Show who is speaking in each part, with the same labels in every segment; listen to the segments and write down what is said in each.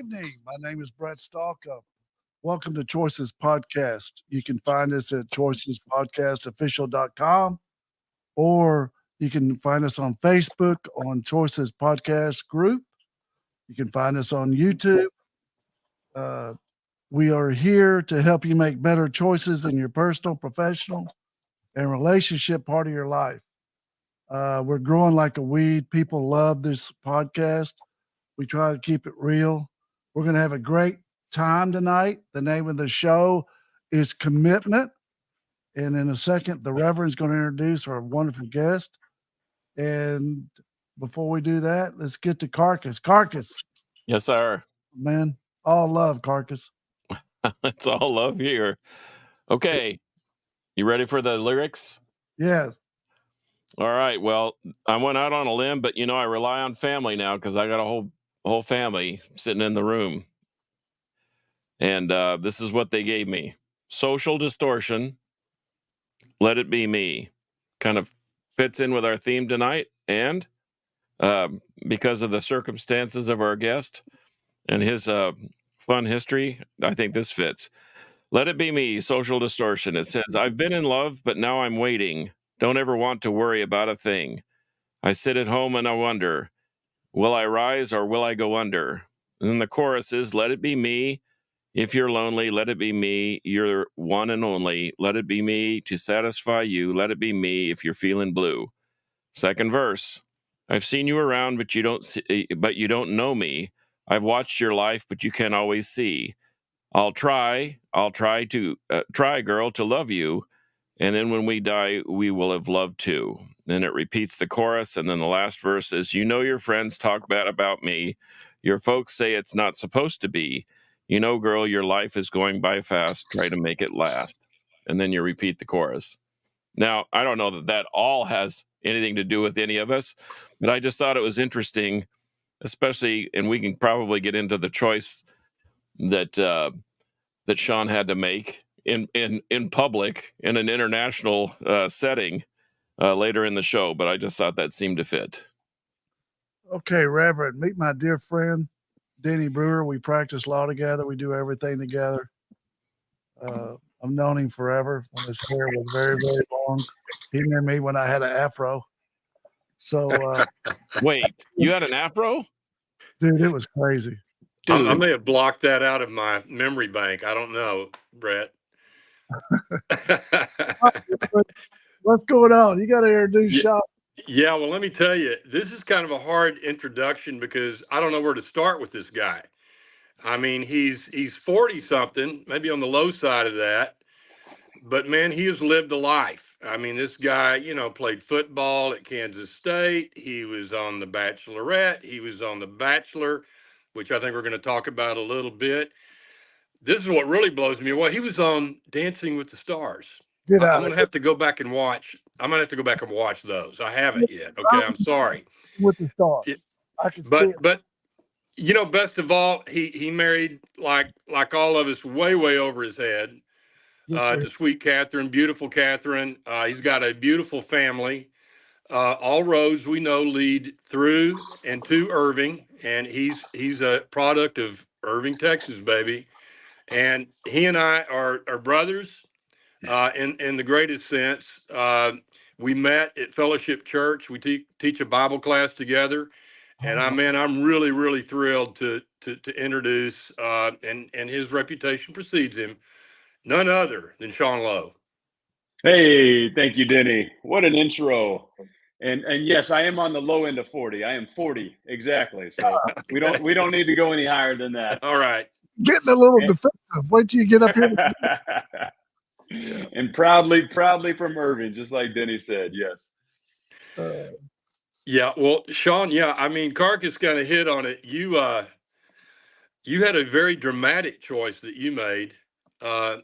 Speaker 1: evening. My name is Brett Stalkup. Welcome to Choices Podcast. You can find us at choicespodcastofficial.com, or you can find us on Facebook on Choices Podcast Group. You can find us on YouTube. We are here to help you make better choices in your personal, professional, and relationship part of your life. We're growing like a weed. People love this podcast. We try to keep it real. We're going to have a great time tonight. The name of the show is Commitment. And in a second, the Reverend's going to introduce our wonderful guest. And before we do that, let's get to Carcass. Carcass.
Speaker 2: Yes, sir.
Speaker 1: Man, all love, Carcass.
Speaker 2: It's all love here. Okay. You ready for the lyrics?
Speaker 1: Yeah.
Speaker 2: All right. Well, I went out on a limb, but I rely on family now because I got a whole family sitting in the room. And this is what they gave me. Social distortion. Let it be me. Kind of fits in with our theme tonight. And because of the circumstances of our guest and his fun history, I think this fits. Let it be me. Social distortion. It says, I've been in love, but now I'm waiting. Don't ever want to worry about a thing. I sit at home and I wonder, will I rise or will I go under? And then the chorus is, let it be me. If you're lonely, let it be me. You're one and only. Let it be me to satisfy you. Let it be me if you're feeling blue. Second verse. I've seen you around, but you don't know me. I've watched your life, but you can't always see. I'll try, girl, to love you. And then when we die, we will have loved too. Then it repeats the chorus. And then the last verse is, your friends talk bad about me. Your folks say it's not supposed to be. Girl, your life is going by fast. Try to make it last. And then you repeat the chorus. Now, I don't know that all has anything to do with any of us, but I just thought it was interesting, especially, and we can probably get into the choice that Sean had to make in public in an international setting later in the show, but I just thought that seemed to fit.
Speaker 1: Okay, Reverend, meet my dear friend, Denny Brewer. We practice law together. We do everything together. I've known him forever when his hair was very, very long. He knew me when I had an afro. So,
Speaker 2: wait, you had an afro?
Speaker 1: Dude, it was crazy.
Speaker 3: I may have blocked that out of my memory bank. I don't know, Brett.
Speaker 1: What's going on? You got to introduce Sean.
Speaker 3: Yeah, well, let me tell you, this is kind of a hard introduction because I don't know where to start with this guy. I mean, he's 40-something, maybe on the low side of that. But, man, he has lived a life. I mean, this guy, played football at Kansas State. He was on the Bachelorette. He was on the Bachelor, which I think we're going to talk about a little bit. This is what really blows me away. He was on Dancing with the Stars. I'm going to have to go back and watch. I'm going to have to go back and watch those. I haven't yet. Okay, I'm sorry.
Speaker 1: With the Stars. I can see it.
Speaker 3: But best of all, he married like all of us way over his head to sweet Catherine, beautiful Catherine. He's got a beautiful family. All roads we know lead through and to Irving, and he's a product of Irving, Texas, baby. And he and I are brothers in the greatest sense. We met at Fellowship Church. We teach a Bible class together. And I'm really, really thrilled to introduce, and his reputation precedes him, none other than Sean Lowe.
Speaker 4: Hey, thank you, Denny. What an intro. And yes, I am on the low end of 40. I am 40 exactly. So we don't need to go any higher than that.
Speaker 3: All right.
Speaker 1: Getting a little defensive. Wait till you get up here.
Speaker 4: And proudly from Irving, just like Denny said. Yes.
Speaker 3: Yeah, well, Sean, I mean, Carcass kind of hit on it. You had a very dramatic choice that you made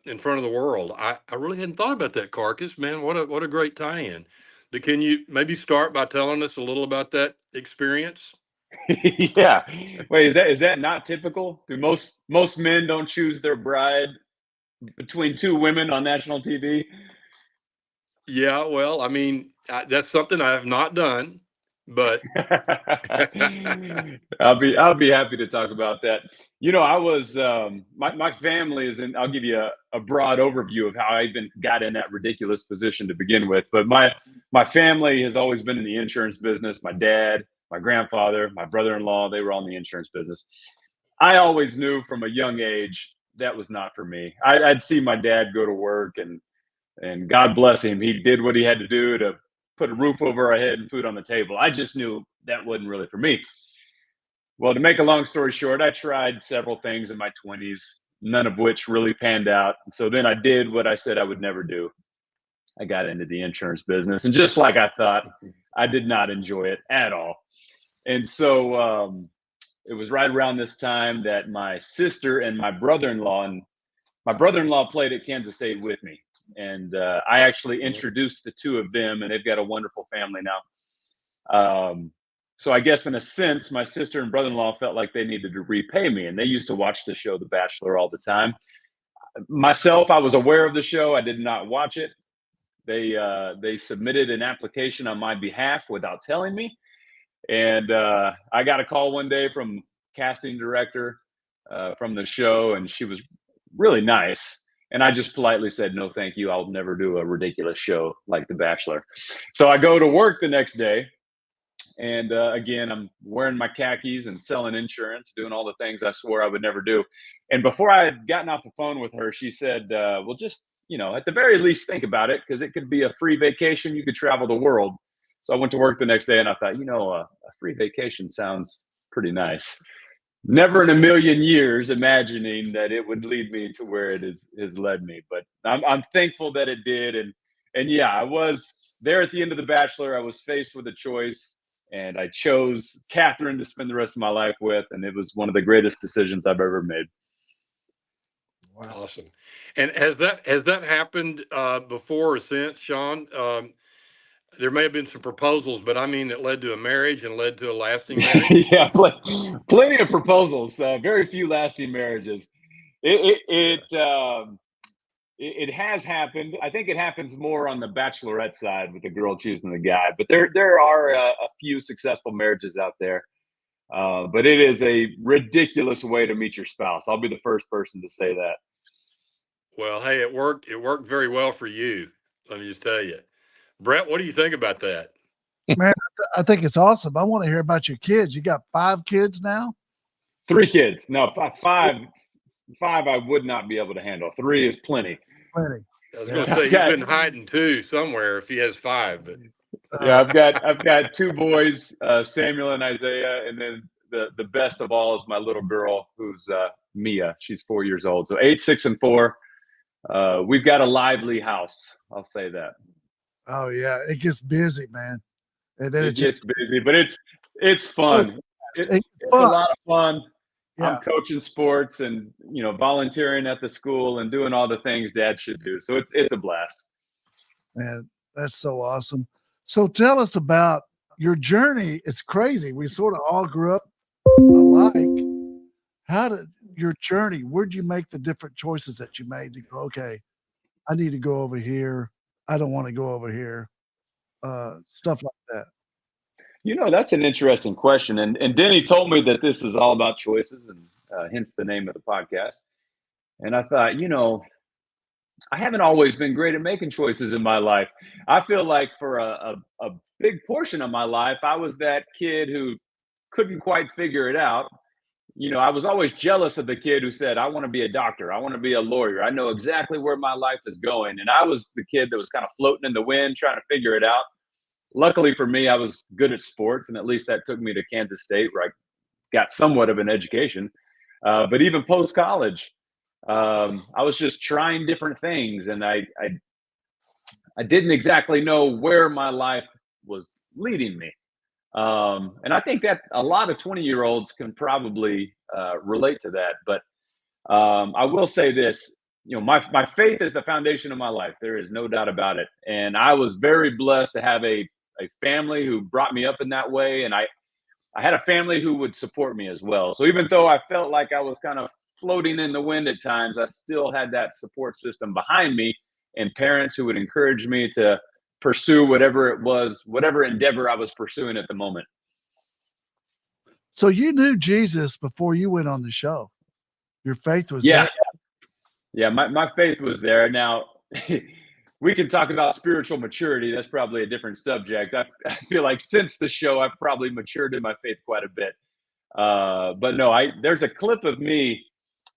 Speaker 3: in front of the world. I really hadn't thought about that, Carcass. Man, what a great tie-in. But can you maybe start by telling us a little about that experience?
Speaker 4: Yeah. Wait, is that not typical? Do most men don't choose their bride between two women on national TV?
Speaker 3: Yeah, well, I mean, that's something I have not done. but
Speaker 4: I'll be happy to talk about that. You know, I was my family is in. I'll give you a broad overview of how I even got in that ridiculous position to begin with. But my family has always been in the insurance business. My dad, my grandfather, my brother-in-law, they were all in the insurance business. I always knew from a young age that was not for me. I'd see my dad go to work, and God bless him, he did what he had to do to put a roof over our head and food on the table. I just knew that wasn't really for me. Well, to make a long story short, I tried several things in my 20s, none of which really panned out. So then I did what I said I would never do. I got into the insurance business. And just like I thought, I did not enjoy it at all. And so it was right around this time that my sister and my brother-in-law played at Kansas State with me. And I actually introduced the two of them, and they've got a wonderful family now. So I guess in a sense, my sister and brother-in-law felt like they needed to repay me, and they used to watch the show The Bachelor all the time. Myself, I was aware of the show. I did not watch it. They submitted an application on my behalf without telling me. And I got a call one day from casting director from the show, and she was really nice. And I just politely said, no, thank you. I'll never do a ridiculous show like The Bachelor. So I go to work the next day. And again, I'm wearing my khakis and selling insurance, doing all the things I swore I would never do. And before I had gotten off the phone with her, she said, well, just, at the very least, think about it, because it could be a free vacation. You could travel the world. So I went to work the next day, and I thought, a free vacation sounds pretty nice. Never in a million years imagining that it would lead me to where it has led me. But I'm thankful that it did. And yeah, I was there at the end of The Bachelor. I was faced with a choice, and I chose Catherine to spend the rest of my life with. And it was one of the greatest decisions I've ever made.
Speaker 3: Wow. Awesome. And has that happened before or since, Sean? There may have been some proposals, but I mean that led to a marriage and led to a lasting marriage.
Speaker 4: Yeah, plenty of proposals, very few lasting marriages. It has happened. I think it happens more on the Bachelorette side with the girl choosing the guy, but there are a few successful marriages out there. But it is a ridiculous way to meet your spouse. I'll be the first person to say that.
Speaker 3: Well, hey, it worked. It worked very well for you. Let me just tell you. Brett, what do you think about that?
Speaker 1: Man, I think it's awesome. I want to hear about your kids. You got 5 kids now?
Speaker 4: 3 kids. No, five I would not be able to handle. 3 is plenty.
Speaker 1: Plenty.
Speaker 3: I was going to say he's been hiding 2 somewhere if he has 5. But
Speaker 4: yeah, I've got 2 boys, Samuel and Isaiah, and then the best of all is my little girl, who's Mia. She's 4 years old. So 8, 6, and 4. We've got a lively house. I'll say that.
Speaker 1: Oh yeah, it gets busy, man. And then
Speaker 4: it gets busy, but it's fun. It's a lot of fun. Yeah. I'm coaching sports and volunteering at the school and doing all the things Dad should do. So it's a blast.
Speaker 1: Man, that's so awesome. So tell us about your journey. It's crazy. We sort of all grew up alike. How did your journey? Where'd you make the different choices that you made to go, okay, I need to go over here. I don't want to go over here. Stuff like that.
Speaker 4: That's an interesting question. And Denny told me that this is all about choices, and hence the name of the podcast. And I thought, I haven't always been great at making choices in my life. I feel like for a big portion of my life, I was that kid who couldn't quite figure it out. I was always jealous of the kid who said, I want to be a doctor. I want to be a lawyer. I know exactly where my life is going. And I was the kid that was kind of floating in the wind, trying to figure it out. Luckily for me, I was good at sports, and at least that took me to Kansas State, where I got somewhat of an education. But even post-college, I was just trying different things, and I didn't exactly know where my life was leading me. And I think that a lot of 20-year-olds can probably relate to that. But I will say this, my faith is the foundation of my life. There is no doubt about it. And I was very blessed to have a family who brought me up in that way. And I had a family who would support me as well. So even though I felt like I was kind of floating in the wind at times, I still had that support system behind me, and parents who would encourage me to pursue whatever it was, whatever endeavor I was pursuing at the moment.
Speaker 1: So you knew Jesus before you went on the show. Your faith was
Speaker 4: Yeah.
Speaker 1: there.
Speaker 4: Yeah. My faith was there. Now, we can talk about spiritual maturity. That's probably a different subject. I feel like since the show, I've probably matured in my faith quite a bit. But no, there's a clip of me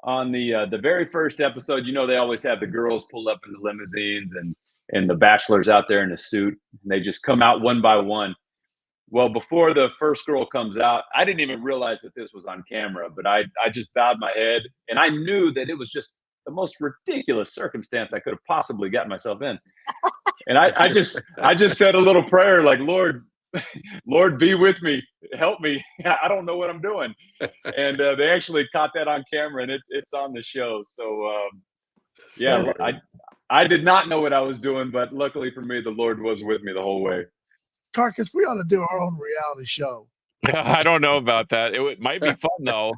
Speaker 4: on the very first episode. You know, they always have the girls pull up in the limousines and the bachelors out there in a suit. And they just come out one by one. Well, before the first girl comes out, I didn't even realize that this was on camera, but I just bowed my head, and I knew that it was just the most ridiculous circumstance I could have possibly gotten myself in. And I just said a little prayer like, Lord, be with me, help me. I don't know what I'm doing. And they actually caught that on camera, and it's on the show. So yeah, I did not know what I was doing, but luckily for me, the Lord was with me the whole way.
Speaker 1: Carcass, we ought to do our own reality show.
Speaker 2: I don't know about that. It might be fun though.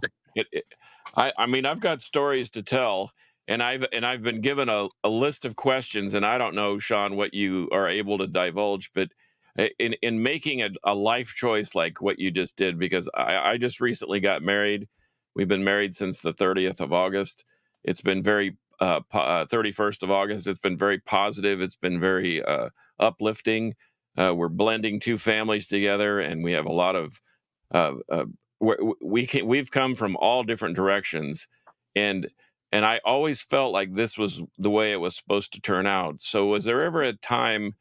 Speaker 2: I mean, I've got stories to tell, and I've been given a list of questions, and I don't know, Sean, what you are able to divulge, but in making a life choice like what you just did, because I just recently got married. We've been married since the 30th of August. It's been very 31st of August. It's been very positive. It's been very uplifting. We're blending two families together, and we have a lot of we've come from all different directions, and I always felt like this was the way it was supposed to turn out. So was there ever a time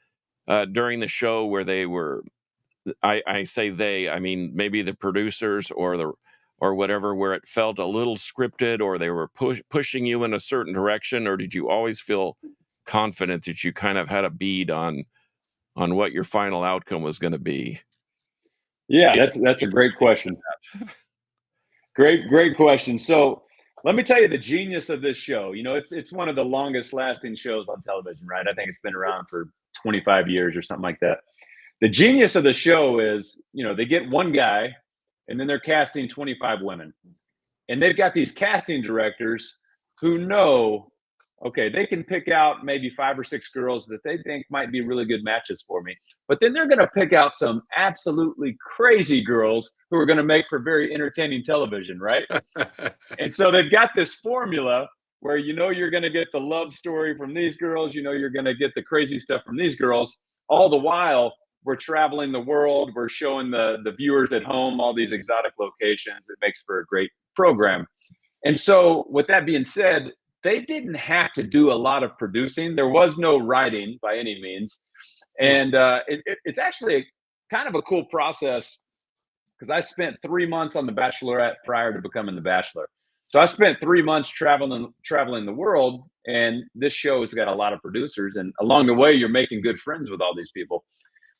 Speaker 2: during the show where they were, I say they, I mean maybe the producers or whatever, where it felt a little scripted, or they were pushing you in a certain direction, or did you always feel confident that you kind of had a bead on what your final outcome was going to be?
Speaker 4: Yeah, that's a great question. Great question. So let me tell you the genius of this show. You know, it's one of the longest lasting shows on television, right? I think it's been around for 25 years or something like that. The genius of the show is, you know, they get one guy and then they're casting 25 women. And they've got these casting directors who know, okay, they can pick out maybe 5 or 6 girls that they think might be really good matches for me. But then they're going to pick out some absolutely crazy girls who are going to make for very entertaining television, right? And so they've got this formula where, you know, you're going to get the love story from these girls, you know, you're going to get the crazy stuff from these girls. All the while, we're traveling the world. We're showing the viewers at home all these exotic locations. It makes for a great program. And so with that being said, they didn't have to do a lot of producing. There was no writing by any means. And it's actually kind of a cool process, because I spent 3 months on The Bachelorette prior to becoming The Bachelor. So I spent 3 months traveling the world, and this show has got a lot of producers. And along the way, you're making good friends with all these people.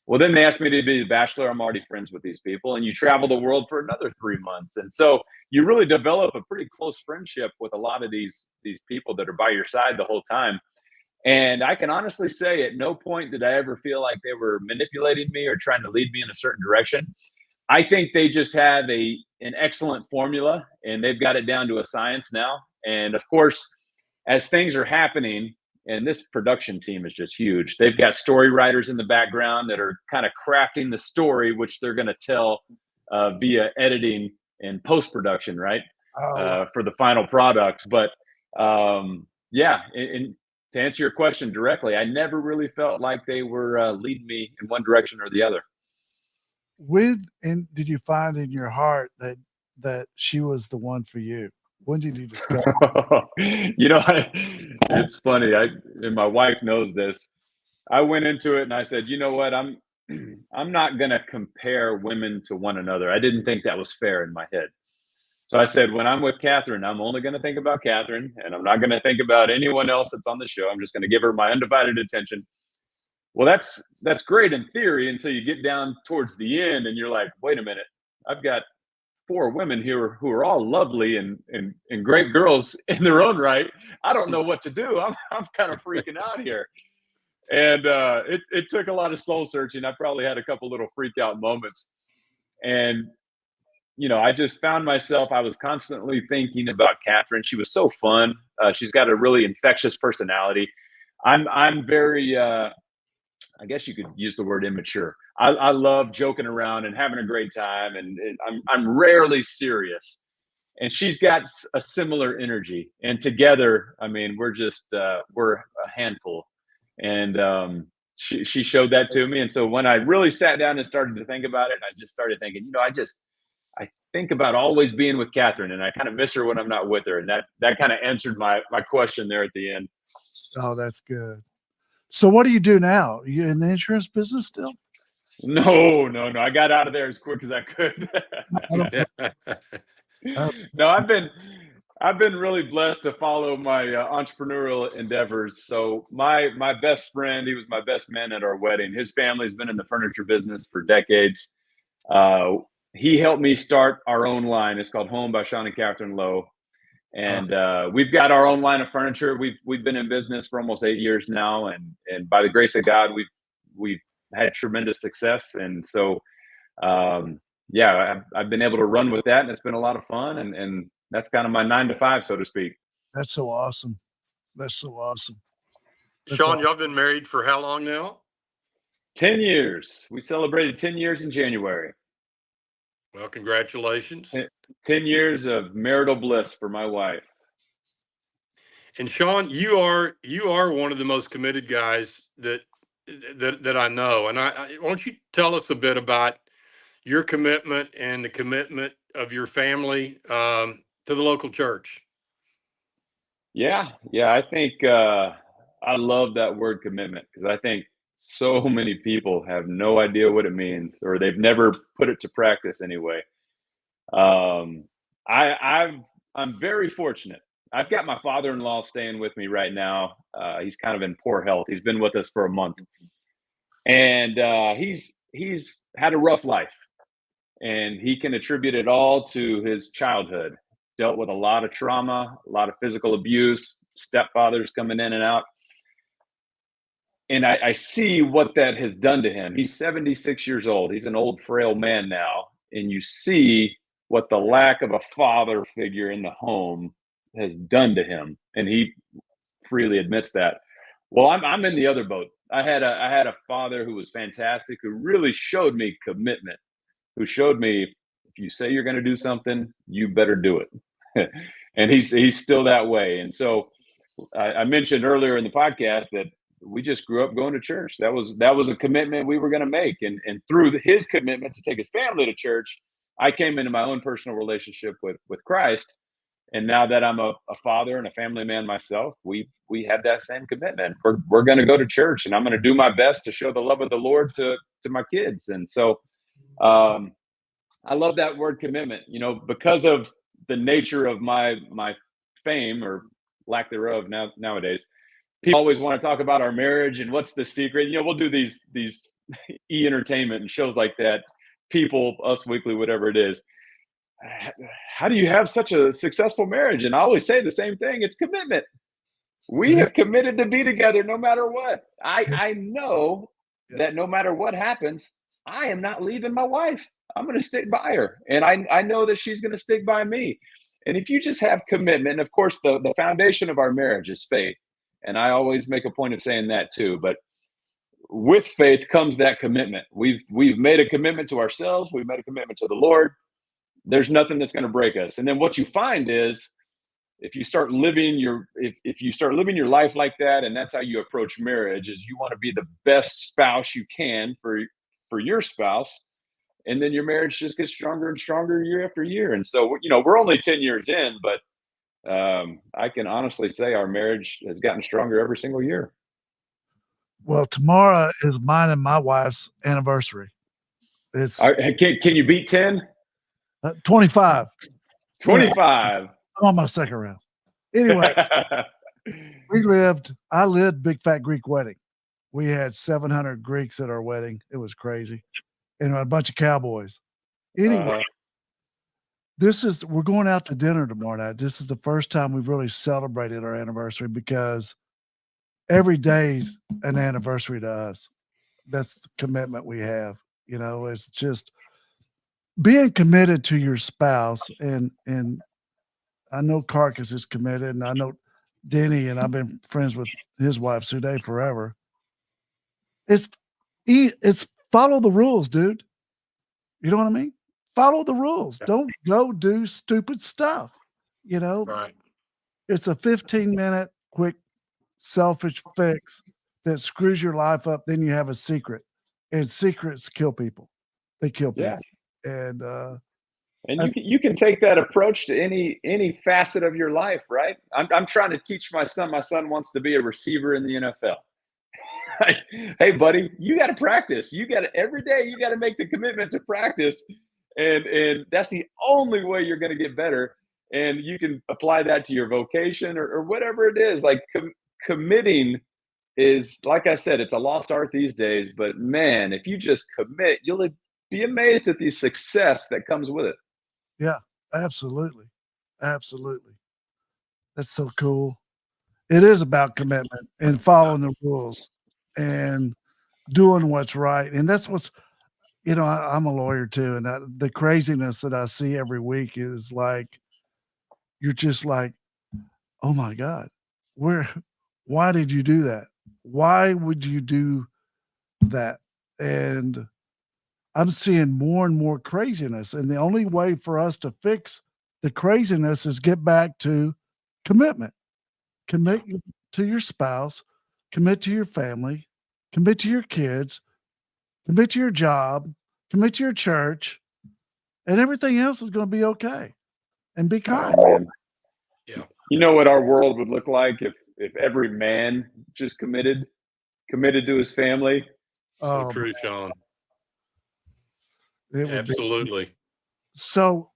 Speaker 4: Well, then they asked me to be The Bachelor. I'm already friends with these people, and you travel the world for another 3 months. And so you really develop a pretty close friendship with a lot of these people that are by your side the whole time. And I can honestly say at no point did I ever feel like they were manipulating me or trying to lead me in a certain direction. I think they just have an excellent formula, and they've got it down to a science now. And of course, as things are happening, and this production team is just huge. They've got story writers in the background that are kind of crafting the story, which they're going to tell via editing and post-production, right? For the final product. But yeah, and to answer your question directly, I never really felt like they were leading me in one direction or the other.
Speaker 1: When did you find in your heart that she was the one for you? When did you discover?
Speaker 4: You know, it's funny. And my wife knows this. I went into it and I said, you know what? I'm not going to compare women to one another. I didn't think that was fair in my head. So I said, when I'm with Catherine, I'm only going to think about Catherine, and I'm not going to think about anyone else that's on the show. I'm just going to give her my undivided attention. Well, that's great in theory until you get down towards the end and you're like, wait a minute, I've got 4 women here who are all lovely and great girls in their own right. I don't know what to do. I'm kind of freaking out here. And it took a lot of soul searching. I probably had a couple little freak out moments. And, you know, I just found myself, I was constantly thinking about Catherine. She was so fun. She's got a really infectious personality. I'm very I guess you could use the word immature. I love joking around and having a great time, and I'm rarely serious. And she's got a similar energy. And together, I mean, we're a handful. And she showed that to me. And so when I really sat down and started to think about it, I just started thinking, I think about always being with Catherine, and I kind of miss her when I'm not with her. And that kind of answered my question there at the end.
Speaker 1: Oh, that's good. So what do you do now? You in the insurance business still?
Speaker 4: No. I got out of there as quick as I could. No, I've been really blessed to follow my entrepreneurial endeavors. So my best friend, he was my best man at our wedding. His family's been in the furniture business for decades. He helped me start our own line. It's called Home by Sean and Catherine Lowe. And we've got our own line of furniture. We've been in business for almost 8 years now, and by the grace of God, we've had tremendous success. And so, I've been able to run with that, and it's been a lot of fun. And that's kind of my 9 to 5, so to speak.
Speaker 1: That's so awesome. That's so awesome.
Speaker 3: Sean, y'all been married for how long now?
Speaker 4: 10 years. We celebrated 10 years in January.
Speaker 3: Well, congratulations.
Speaker 4: 10 years of marital bliss for my wife.
Speaker 3: And Sean, you are one of the most committed guys that I know. And I why don't you tell us a bit about your commitment and the commitment of your family to the local church?
Speaker 4: Yeah. I think I love that word commitment, because I think so many people have no idea what it means, or they've never put it to practice anyway. I'm very fortunate. I've got my father-in-law staying with me right now. He's kind of in poor health. He's been with us for a month, and he's had a rough life, and he can attribute it all to his childhood. Dealt with a lot of trauma, a lot of physical abuse, stepfathers coming in and out. And I see what that has done to him. He's 76 years old. He's an old, frail man now. And you see what the lack of a father figure in the home has done to him. And he freely admits that. Well, I'm in the other boat. I had a father who was fantastic, who really showed me commitment, who showed me, if you say you're going to do something, you better do it. And he's still that way. And so I mentioned earlier in the podcast that we just grew up going to church. That was a commitment we were going to make. And through his commitment to take his family to church, I came into my own personal relationship with Christ. And now that I'm a father and a family man myself, we have that same commitment. We're going to go to church, and I'm going to do my best to show the love of the Lord to my kids. And so I love that word commitment, because of the nature of my fame, or lack thereof nowadays. People always want to talk about our marriage and what's the secret. We'll do these e-entertainment and shows like that, People, Us Weekly, whatever it is. How do you have such a successful marriage? And I always say the same thing. It's commitment. We have committed to be together no matter what. I know that no matter what happens, I am not leaving my wife. I'm going to stick by her. And I know that she's going to stick by me. And if you just have commitment, and of course, the foundation of our marriage is faith. And I always make a point of saying that too. But with faith comes that commitment. We've made a commitment to ourselves. We've made a commitment to the Lord. There's nothing that's going to break us. And then what you find is, if you start living your life like that, and that's how you approach marriage, is you want to be the best spouse you can for your spouse. And then your marriage just gets stronger and stronger year after year. And so, we're only 10 years in, but I can honestly say our marriage has gotten stronger every single year.
Speaker 1: Well, tomorrow is mine and my wife's anniversary. It's
Speaker 4: can you beat 10?
Speaker 1: 25.
Speaker 4: 25.
Speaker 1: I'm on my second round. Anyway, I lived Big Fat Greek wedding. We had 700 Greeks at our wedding. It was crazy. And a bunch of cowboys. Anyway, we're going out to dinner tomorrow night. This is the first time we've really celebrated our anniversary, because every day's an anniversary to us. That's the commitment we have. It's just being committed to your spouse. And I know Carcass is committed, and I know Denny, and I've been friends with his wife Sude forever. It's It's follow the rules, dude. You know what I mean? Follow the rules.
Speaker 3: Yeah.
Speaker 1: Don't go do stupid stuff. You know,
Speaker 3: Right.
Speaker 1: it's a 15-minute quick selfish fix that screws your life up. Then you have a secret, and secrets kill people. They kill people.
Speaker 4: Yeah.
Speaker 1: And
Speaker 4: And you can take that approach to any facet of your life, right? I'm trying to teach my son. My son wants to be a receiver in the NFL. Hey, buddy, you got to practice. You got to every day. You got to make the commitment to practice, and that's the only way you're going to get better. And you can apply that to your vocation or whatever it is. Like committing is, like I said, it's a lost art these days. But man, if you just commit, you'll be amazed at the success that comes with it.
Speaker 1: yeah, absolutely. Absolutely. That's so cool. It is about commitment and following the rules and doing what's right. And that's what's, I'm a lawyer too. And the craziness that I see every week is like, you're just like, oh my God, why did you do that? Why would you do that? And I'm seeing more and more craziness. And the only way for us to fix the craziness is get back to commitment. Commit to your spouse, commit to your family, commit to your kids, commit to your job, commit to your church, and everything else is going to be okay. And be kind.
Speaker 4: Oh, man.
Speaker 3: Yeah.
Speaker 4: You know what our world would look like if every man just committed to his family?
Speaker 3: So true, Sean. Absolutely.
Speaker 1: So,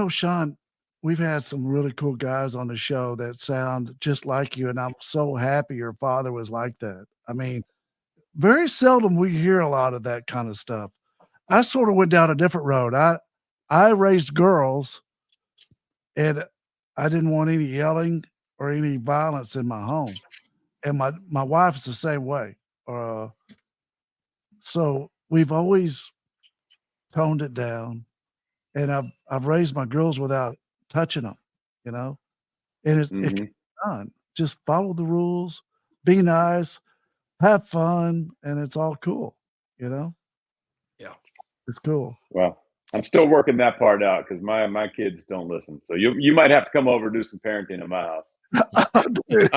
Speaker 1: Sean, we've had some really cool guys on the show that sound just like you, and I'm so happy your father was like that. I mean, very seldom we hear a lot of that kind of stuff. I sort of went down a different road. I raised girls, and I didn't want any yelling or any violence in my home. And my wife is the same way. So we've always toned it down, and I've raised my girls without touching them, and it can be done. Just follow the rules, be nice, have fun, and it's all cool,
Speaker 3: Yeah.
Speaker 1: It's cool.
Speaker 4: Well, I'm still working that part out because my kids don't listen. So you might have to come over and do some parenting in my house.
Speaker 3: There's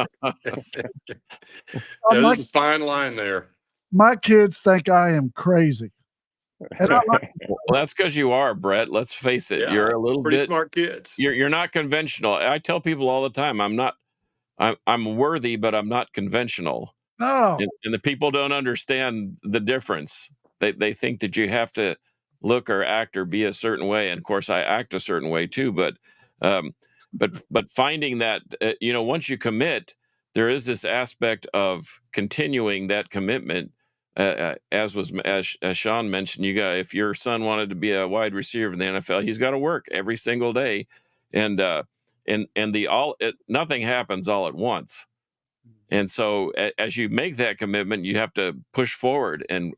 Speaker 3: a fine line there.
Speaker 1: My kids think I am crazy. And
Speaker 2: well, that's because you are, Brett. Let's face it.
Speaker 4: Yeah.
Speaker 2: You're a little
Speaker 3: Pretty
Speaker 2: bit
Speaker 3: smart kids.
Speaker 2: You're not conventional. I tell people all the time, I'm worthy, but I'm not conventional.
Speaker 1: No.
Speaker 2: And the people don't understand the difference. They think that you have to look or act or be a certain way. And of course, I act a certain way too. But finding that once you commit, there is this aspect of continuing that commitment. As Sean mentioned, if your son wanted to be a wide receiver in the NFL, he's got to work every single day, and nothing happens all at once. And so as you make that commitment, you have to push forward and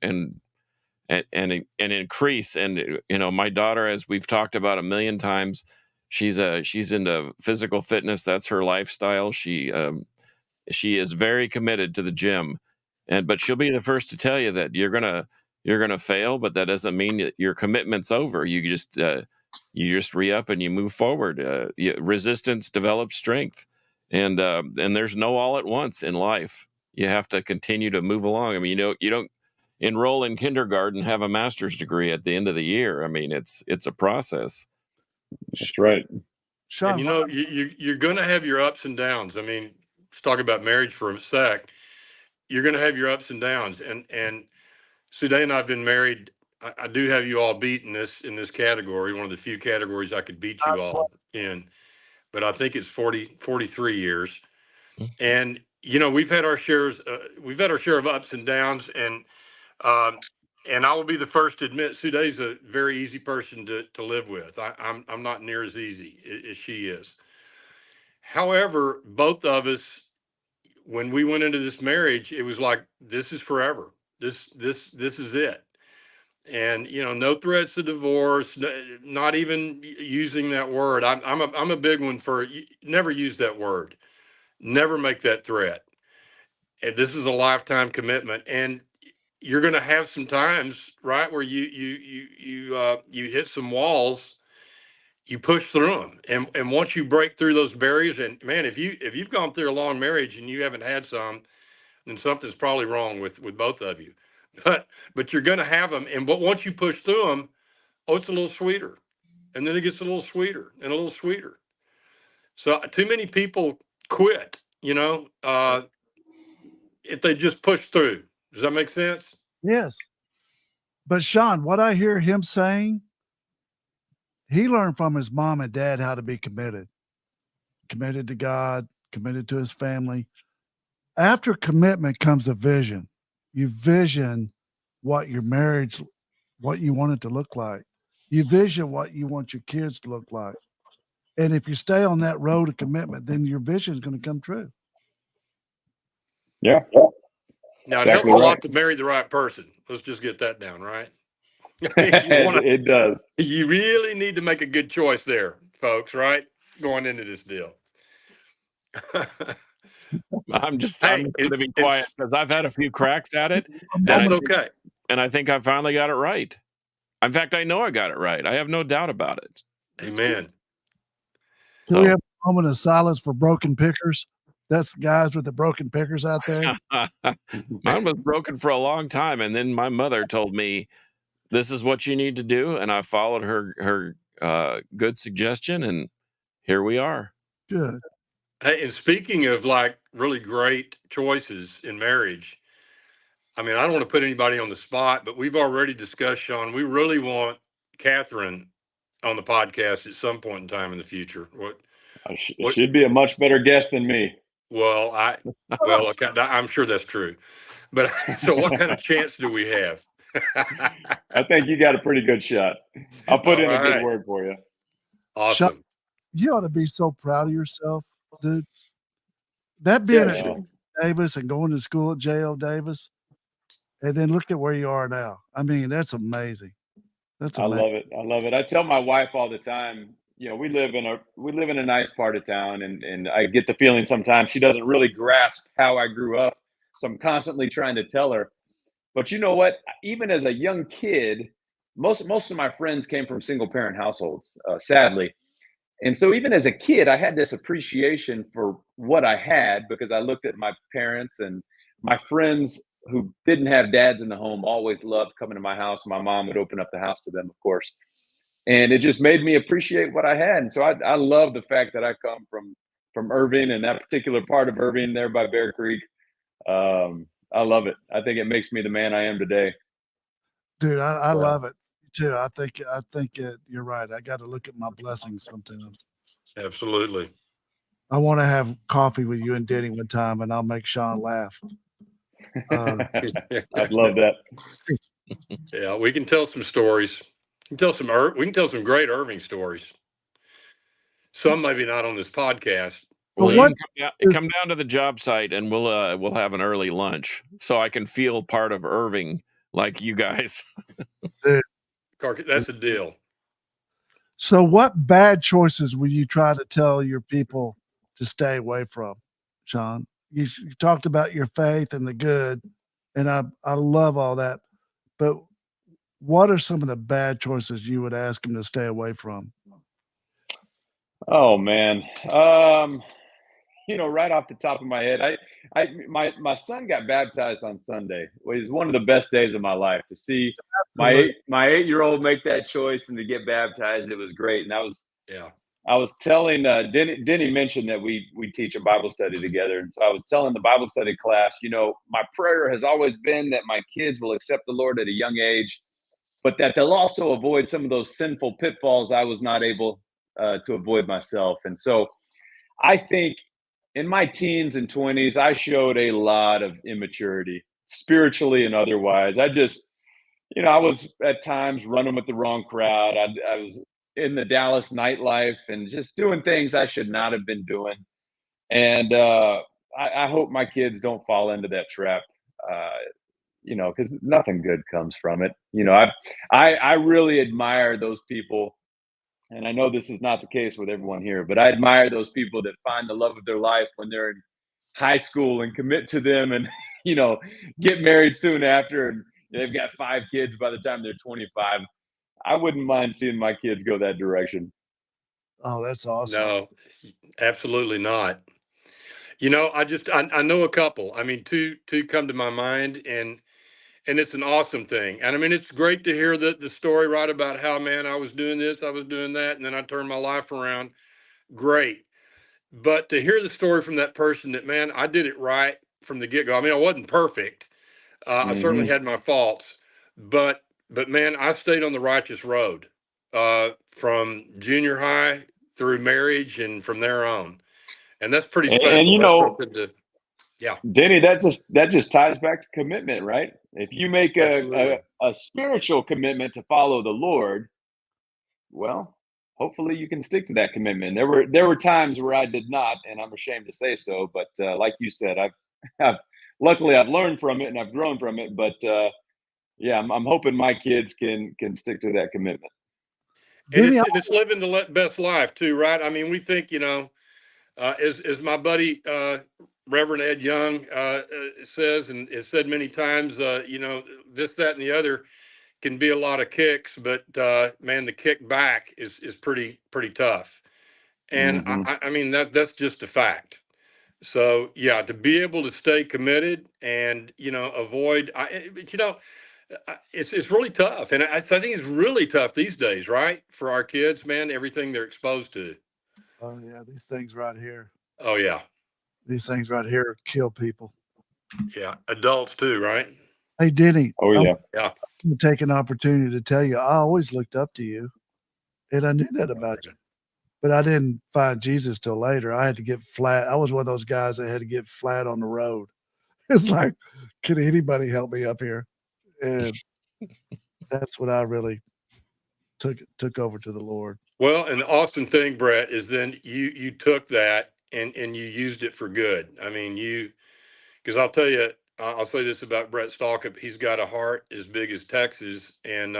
Speaker 2: increase. And my daughter, as we've talked about a million times, she's into physical fitness. That's her lifestyle. She is very committed to the gym, but she'll be the first to tell you that you're gonna fail, but that doesn't mean that your commitment's over. You just re-up and you move forward. Resistance develops strength. And there's no all at once in life. You have to continue to move along. I mean, you don't enroll in kindergarten, have a master's degree at the end of the year. I mean, it's a process.
Speaker 4: That's right.
Speaker 1: Sean,
Speaker 3: And you're going to have your ups and downs. I mean, let's talk about marriage for a sec. You're going to have your ups and downs. And Suday and I have been married. I do have you all beat in this category, one of the few categories I could beat you all in. But I think it's 43 years. And, we've had our share of ups and downs. And I will be the first to admit Suday's a very easy person to live with. I'm not near as easy as she is. However, both of us, when we went into this marriage, it was like, this is forever. This is it. And no threats of divorce, not even using that word. I'm a big one for never use that word, never make that threat. And this is a lifetime commitment. And you're going to have some times, right, where you hit some walls. You push through them, and once you break through those barriers, and man, if you've gone through a long marriage and you haven't had some, then something's probably wrong with both of you. But you're going to have them, but once you push through them, oh, it's a little sweeter, and then it gets a little sweeter and a little sweeter. So too many people quit, if they just push through. Does that make sense?
Speaker 1: Yes. But Sean, what I hear him saying, he learned from his mom and dad how to be committed to God, committed to his family. After commitment comes a vision. You vision what your marriage, what you want it to look like. You vision what you want your kids to look like. And if you stay on that road of commitment, then your vision is going to come true.
Speaker 4: Yeah.
Speaker 3: Now, it helps a lot to marry the right person. Let's just get that down, right?
Speaker 4: It does.
Speaker 3: You really need to make a good choice there, folks, right? Going into this deal.
Speaker 2: I'm going to be quiet because I've had a few cracks at it.
Speaker 3: That's okay.
Speaker 2: And I think I finally got it right. In fact, I know I got it right. I have no doubt about it.
Speaker 3: Amen.
Speaker 1: Can we have a moment of silence for broken pickers? That's the guys with the broken pickers out there.
Speaker 2: Mine was broken for a long time. And then my mother told me, this is what you need to do. And I followed her good suggestion. And here we are.
Speaker 1: Good.
Speaker 3: Hey, and speaking of like really great choices in marriage, I mean, I don't want to put anybody on the spot, but we've already discussed, Sean, we really want Catherine on the podcast at some point in time in the future. What
Speaker 4: should be a much better guest than me.
Speaker 3: Well, I'm sure that's true. But so what kind of chance do we have?
Speaker 4: I think you got a pretty good shot. I'll put in a good word for you.
Speaker 3: Awesome.
Speaker 1: Sean, you ought to be so proud of yourself, dude. That being at Davis and going to school at J.O. Davis, and then look at where you are now. I mean, that's amazing.
Speaker 4: I love it. I love it. I tell my wife all the time, we live in a nice part of town, and I get the feeling sometimes she doesn't really grasp how I grew up. So I'm constantly trying to tell her. But you know what? Even as a young kid, most of my friends came from single parent households, sadly. And so even as a kid, I had this appreciation for what I had because I looked at my parents, and my friends who didn't have dads in the home always loved coming to my house. My mom would open up the house to them, of course. And it just made me appreciate what I had. And so I love the fact that I come from Irving, and that particular part of Irving there by Bear Creek. I love it. I think it makes me the man I am today.
Speaker 1: Dude, I love it too. I think you're right. I got to look at my blessings sometimes.
Speaker 3: Absolutely.
Speaker 1: I want to have coffee with you and Denny one time, and I'll make Sean laugh.
Speaker 4: I'd love that.
Speaker 3: Yeah, we can tell some stories. We can tell some great Irving stories. Some maybe not on this podcast.
Speaker 2: Well, come down to the job site, and we'll have an early lunch, so I can feel part of Irving like you guys.
Speaker 3: That's a deal.
Speaker 1: So, what bad choices will you try to tell your people to stay away from, Sean? You talked about your faith and the good, and I love all that. But what are some of the bad choices you would ask them to stay away from?
Speaker 4: Oh man, right off the top of my head, my son got baptized on Sunday. It was one of the best days of my life to see my 8-year-old make that choice and to get baptized. It was great, and I was telling Denny mentioned that we teach a Bible study together, and so I was telling the Bible study class, my prayer has always been that my kids will accept the Lord at a young age, but that they'll also avoid some of those sinful pitfalls I was not able to avoid myself. And so I think in my teens and 20s, I showed a lot of immaturity, spiritually and otherwise. I just, I was at times running with the wrong crowd. I was in the Dallas nightlife and just doing things I should not have been doing. And I hope my kids don't fall into that trap, because nothing good comes from it. I really admire those people. And I know this is not the case with everyone here, but I admire those people that find the love of their life when they're in high school and commit to them and, get married soon after. And they've got 5 kids by the time they're 25. I wouldn't mind seeing my kids go that direction.
Speaker 1: Oh, that's awesome.
Speaker 3: No, absolutely not. I know a couple. I mean, two come to my mind, and it's an awesome thing. And I mean, it's great to hear the story, right, about how, man, I was doing this, I was doing that, and then I turned my life around. Great. But to hear the story from that person that, man, I did it right from the get go. I mean, I wasn't perfect. I certainly had my faults, but man, I stayed on the righteous road from junior high through marriage and from there on. And that's pretty special.
Speaker 4: And
Speaker 3: That's something to, yeah.
Speaker 4: Denny, that just ties back to commitment, right? If you make a spiritual commitment to follow the Lord, well, hopefully you can stick to that commitment. There were times where I did not, and I'm ashamed to say so. But like you said, I've luckily I've learned from it and I've grown from it. But yeah, I'm hoping my kids can stick to that commitment.
Speaker 3: And it's living the best life too, right? I mean, we think, as my buddy Reverend Ed Young says, and has said many times, this, that, and the other can be a lot of kicks, but man, the kick back is pretty tough. And I mean, that's just a fact. So yeah, to be able to stay committed and avoid, it's really tough, and I think it's really tough these days, right, for our kids, man, everything they're exposed to.
Speaker 1: Oh yeah, these things right here.
Speaker 3: Oh yeah,
Speaker 1: These things right here kill people.
Speaker 3: yeah, adults too, right?
Speaker 1: Hey, Denny.
Speaker 4: Oh yeah,
Speaker 3: yeah.
Speaker 1: I'm gonna take an opportunity to tell you, I always looked up to you, and I knew that about you. But I didn't find Jesus till later. I had to get flat. I was one of those guys that had to get flat on the road. It's like, can anybody help me up here? And that's what I really took over to the Lord.
Speaker 3: Well, and the awesome thing, Brett, is then you took that and you used it for good. I mean, because I'll tell you, I'll say this about Brett Stalkup. He's got a heart as big as Texas, and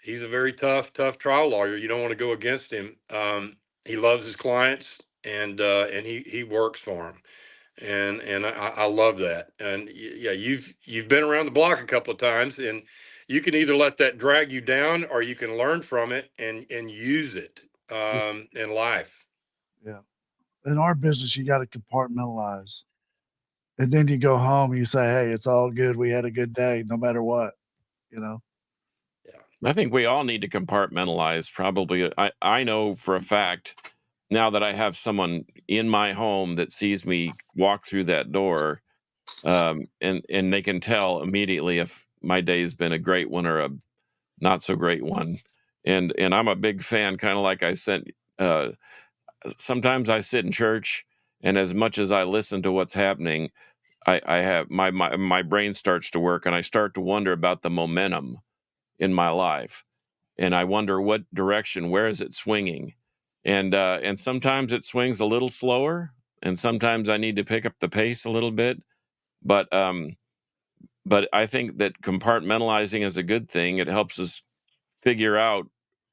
Speaker 3: he's a very tough trial lawyer. You don't want to go against him. He loves his clients, and he works for them. And I love that. And yeah, you've been around the block a couple of times, and you can either let that drag you down, or you can learn from it and use it in life.
Speaker 1: Yeah. In our business, you got to compartmentalize, and then you go home and you say, "Hey, it's all good. We had a good day, no matter what."
Speaker 3: Yeah.
Speaker 2: I think we all need to compartmentalize. Probably, I know for a fact now that I have someone in my home that sees me walk through that door, and they can tell immediately if my day's been a great one or a not so great one. And I'm a big fan, kind of like I said. Sometimes I sit in church, and as much as I listen to what's happening, I have my brain starts to work, and I start to wonder about the momentum in my life, and I wonder what direction, where is it swinging, and sometimes it swings a little slower, and sometimes I need to pick up the pace a little bit, but I think that compartmentalizing is a good thing. It helps us figure out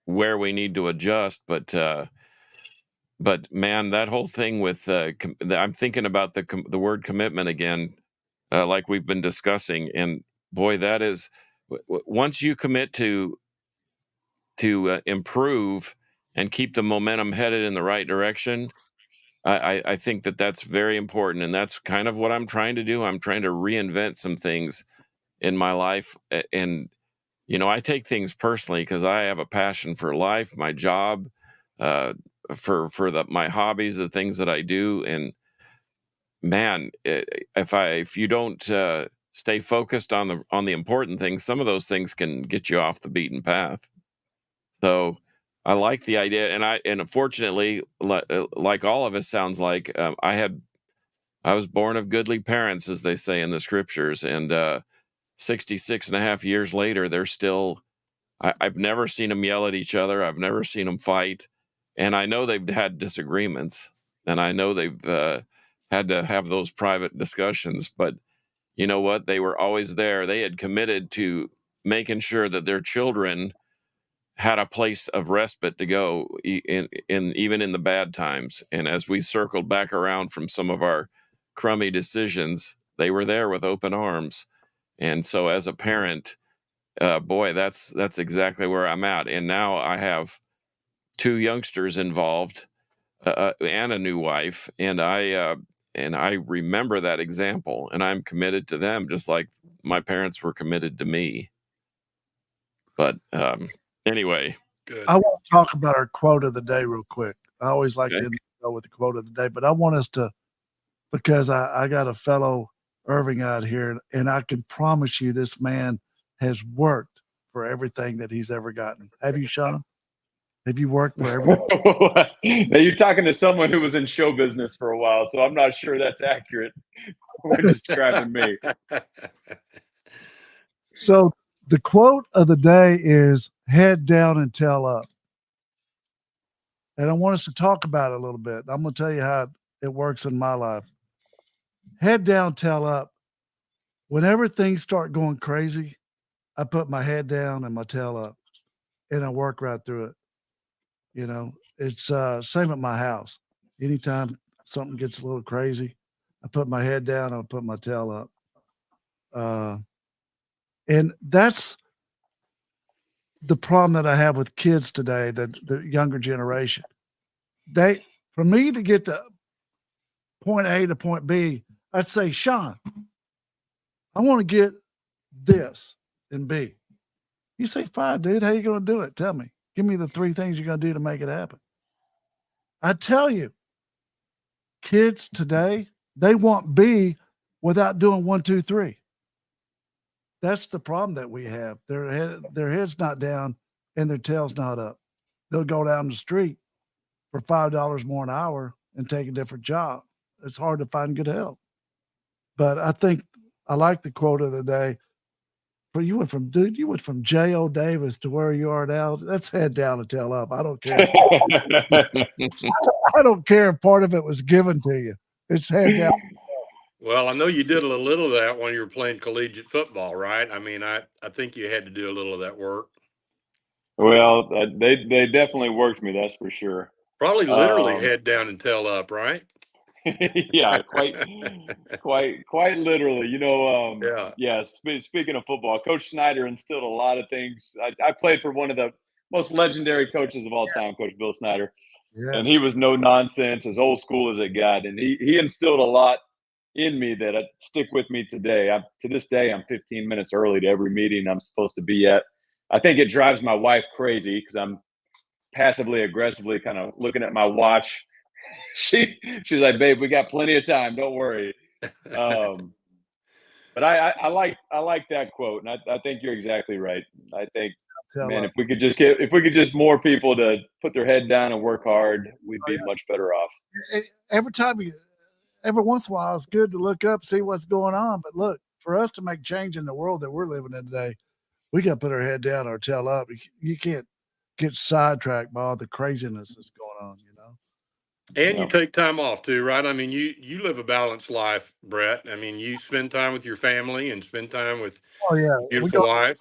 Speaker 2: where we need to adjust, but man, that whole thing with I'm thinking about the word commitment again, like we've been discussing, and boy, that is once you commit to improve and keep the momentum headed in the right direction. I think that's very important, and that's kind of what I'm trying to do. I'm trying to reinvent some things in my life, and I take things personally because I have a passion for life, my job, for my hobbies, the things that I do, and man, if you don't stay focused on the important things, some of those things can get you off the beaten path. So I like the idea, and unfortunately, like all of us, sounds like I was born of goodly parents, as they say in the scriptures, and 66 and a half years later, they're still. I've never seen them yell at each other. I've never seen them fight, and I know they've had disagreements, and I know they've had to have those private discussions. But you know what? They were always there. They had committed to making sure that their children had a place of respite to go in even in the bad times. And as we circled back around from some of our crummy decisions, they were there with open arms. And so as a parent, boy, that's exactly where I'm at. And now I have 2 youngsters involved, and a new wife, and I remember that example, and I'm committed to them just like my parents were committed to me. But anyway,
Speaker 3: Good.
Speaker 1: I want to talk about our quote of the day real quick. I always like
Speaker 2: Okay.
Speaker 1: to end the show with the quote of the day, but I want us to, because I got a fellow Irving out here, and I can promise you this man has worked for everything that he's ever gotten. Have you, Sean? Have you worked for everything?
Speaker 4: Now you're talking to someone who was in show business for a while, so I'm not sure that's accurate when describing me.
Speaker 1: So the quote of the day is head down and tail up. And I want us to talk about it a little bit. I'm going to tell you how it works in my life. Head down, tail up. Whenever things start going crazy, I put my head down and my tail up, and I work right through it. You know, it's same at my house. Anytime something gets a little crazy, I put my head down, I put my tail up. And that's the problem that I have with kids today, the younger generation. For me to get to point A to point B, I'd say, Sean, I want to get this in B. You say, fine, dude, how you going to do it? Tell me. Give me the 3 things you're going to do to make it happen. I tell you, kids today, they want B without doing 1, 2, 3. That's the problem that we have. Their head's not down and their tail's not up. They'll go down the street for $5 more an hour and take a different job. It's hard to find good help. But I think I like the quote of the day. You went from J.O. Davis to where you are now. That's head down and tail up. I don't care. I don't care if part of it was given to you. It's head down.
Speaker 3: Well, I know you did a little of that when you were playing collegiate football, right? I mean, I think you had to do a little of that work.
Speaker 4: Well, they definitely worked me, that's for sure.
Speaker 3: Probably literally head down and tail up, right?
Speaker 4: Yeah, quite literally. You know,
Speaker 3: Yeah.
Speaker 4: Speaking of football, Coach Snyder instilled a lot of things. I played for one of the most legendary coaches of all time, Coach Bill Snyder, and he was no nonsense, as old school as it got, and he instilled a lot in me that stick with me today. To this day, I'm 15 minutes early to every meeting I'm supposed to be at. I think it drives my wife crazy because I'm passively aggressively kind of looking at my watch. She's like, babe, we got plenty of time. Don't worry. But I like that quote, and I think you're exactly right. I think, man, if we could just more people to put their head down and work hard, we'd be much better off.
Speaker 1: Every once in a while, it's good to look up, see what's going on. But look, for us to make change in the world that we're living in today, we got to put our head down or tail up. You can't get sidetracked by all the craziness that's going on, you know.
Speaker 3: And you take time off too, right? I mean, you live a balanced life, Brett. I mean, you spend time with your family and spend time with your beautiful wife.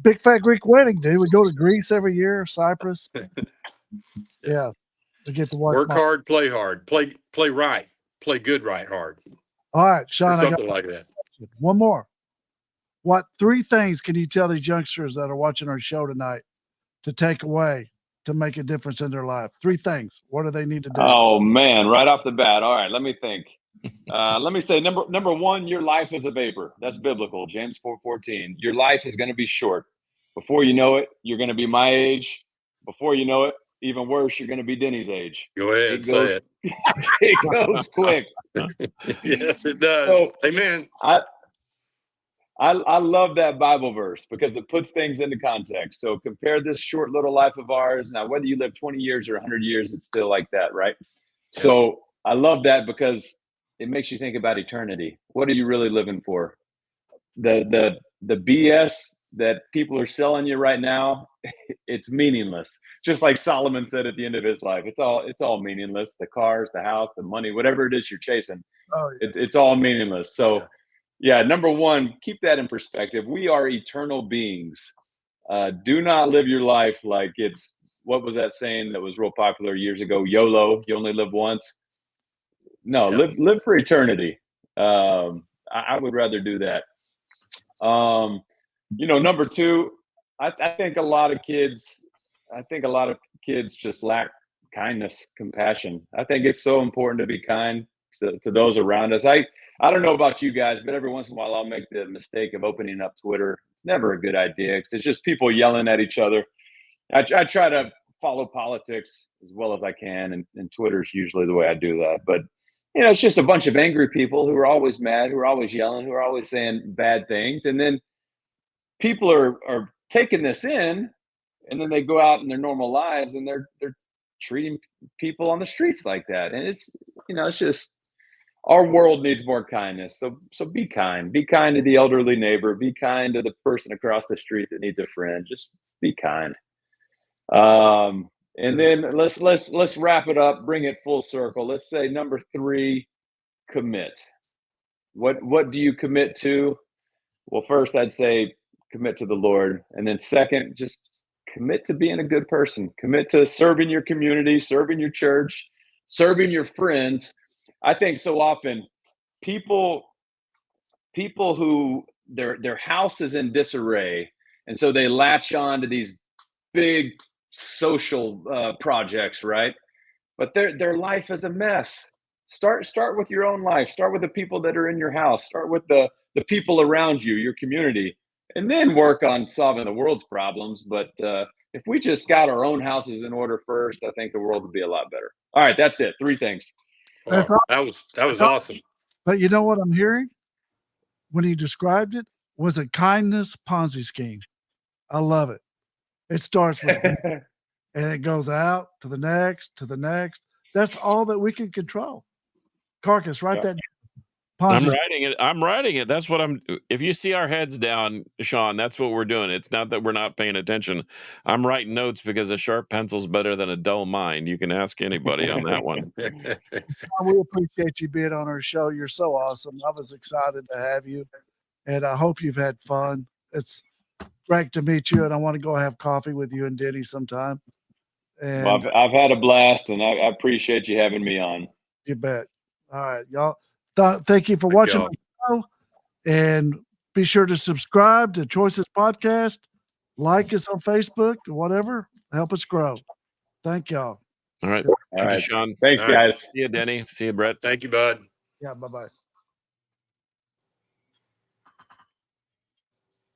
Speaker 1: Big fat Greek wedding, dude. We go to Greece every year, Cyprus. Yeah. We get to watch.
Speaker 3: Work hard, play hard, play right, play good, right, hard.
Speaker 1: All right, Sean, I got
Speaker 3: something like that.
Speaker 1: One more. What 3 things can you tell these youngsters that are watching our show tonight to take away to make a difference in their life? 3 things. What do they need to do?
Speaker 4: Oh man, right off the bat. All right, let me think. Let me say number 1, your life is a vapor. That's biblical. James 4:14. Your life is going to be short. Before you know it, you're going to be my age. Before you know it, even worse, you're going to be Denny's age.
Speaker 3: Go ahead, say it.
Speaker 4: It goes quick.
Speaker 3: Yes, it does.
Speaker 4: So,
Speaker 3: amen.
Speaker 4: I love that Bible verse because it puts things into context. So compare this short little life of ours. Now, whether you live 20 years or 100 years, it's still like that, right? Yep. So I love that because it makes you think about eternity. What are you really living for? The BS that people are selling you right now, it's meaningless. Just like Solomon said at the end of his life, it's all meaningless. The cars, the house, the money, whatever it is you're chasing, it's all meaningless. So yeah, number 1, keep that in perspective. We are eternal beings. Do not live your life like it's, what was that saying that was real popular years ago? YOLO, you only live once. No, live for eternity. I would rather do that. Number two, I think a lot of kids just lack kindness, compassion. I think it's so important to be kind to those around us. I don't know about you guys, but every once in a while I'll make the mistake of opening up Twitter. It's never a good idea because it's just people yelling at each other. I try to follow politics as well as I can, and Twitter's usually the way I do that. But it's just a bunch of angry people who are always mad, who are always yelling, who are always saying bad things, and then people are taking this in, and then they go out in their normal lives and they're treating people on the streets like that, and it's just, our world needs more kindness. So be kind. Be kind to the elderly neighbor. Be kind to the person across the street that needs a friend. Just be kind. And then let's wrap it up. Bring it full circle. Let's say number 3, commit. What do you commit to? Well, first I'd say commit to the Lord, and then second, just commit to being a good person. Commit to serving your community, serving your church, serving your friends. I think so often people who their house is in disarray, and so they latch on to these big social projects, right? But their life is a mess. Start with your own life. Start with the people that are in your house. Start with the people around you, your community, and then work on solving the world's problems. But if we just got our own houses in order first, I think the world would be a lot better. All right, that's it. 3 things.
Speaker 3: Oh, that was awesome.
Speaker 1: But you know what I'm hearing when he described it was a kindness Ponzi scheme. I love it. It starts with and it goes out to the next, to the next. That's all that we can control. Carcass, write that down. Ponzi.
Speaker 2: I'm writing it. That's what if you see our heads down, Sean, that's what we're doing. It's not that we're not paying attention. I'm writing notes because a sharp pencil's better than a dull mind. You can ask anybody on that one.
Speaker 1: We appreciate you being on our show. You're so awesome. I was excited to have you, and I hope you've had fun. It's great to meet you, and I want to go have coffee with you and Denny sometime. And
Speaker 4: well, I've had a blast, and I appreciate you having me on.
Speaker 1: You bet. All right, y'all. Thank you for watching the show, and be sure to subscribe to Choices Podcast, like us on Facebook, or whatever. Help us grow. Thank y'all.
Speaker 2: All right. Thank you, Sean.
Speaker 4: Thanks, guys.
Speaker 2: See you, Denny. See you, Brett.
Speaker 3: Thank you, bud.
Speaker 1: Yeah, bye-bye.